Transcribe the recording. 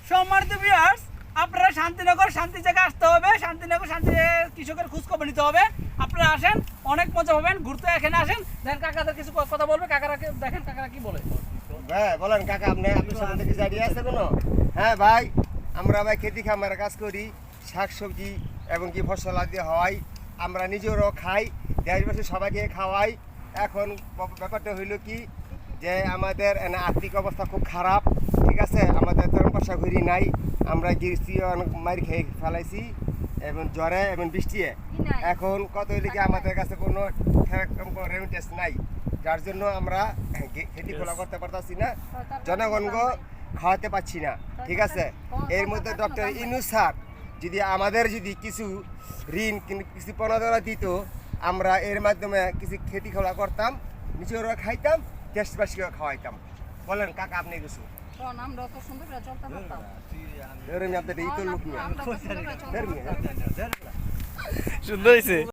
সম্মানিত ভিউয়ার্স, আপনারা শান্তিনগর শান্তি জায়গায় আসতে হবে। শান্তিনগর শান্তি কৃষকের খোঁজ খবর নিতে হবে। আপনারা আসেন, অনেক মজা পাবেন। ঘুরতে এখানে আসেন, দেখেন কাকাদের কিছু কথা বলবে। কাকারা দেখেন কাকারা কি বলে। হ্যাঁ বলেন কাকা, আপনার সামনে থেকে জানিয়ে আছে কোনো? হ্যাঁ ভাই, আমরা ভাই খেতি খামারের কাজ করি, শাকসবজি এবং কি ফসল আদি হওয়াই, আমরা নিজেরও খাই, দেশবাসী সবাইকে খাওয়াই। এখন ব্যাপারটা হইল কি যে আমাদের আর্থিক অবস্থা খুব খারাপ, ঠিক আছে, আমাদের তেমন পয়সা ঘুরি নাই, আমরা গিয়েছি অনেক মার খেয়ে ফেলাইছি এবং জ্বরে এবং বৃষ্টিয়ে। এখন কত লিখে আমাদের কাছে কোনো রেমিটেন্স নাই, যার জন্য আমরা খেতি খোলা করতে পারতাছি না, জনগণকে খাওয়াতে পারছি না, ঠিক আছে। এর মধ্যে ডক্টর ইউনূস স্যার যদি আমাদের যদি কিছু ঋণ কিছু প্রণোদনা দিত, আমরা এর মাধ্যমে কিছু খেতি খোলা করতাম, নিজেরা খাইতাম, দেশবাসীকে খাওয়াইতাম। বলেন কাকা আপনি কিছু সুন্দর হয়েছে।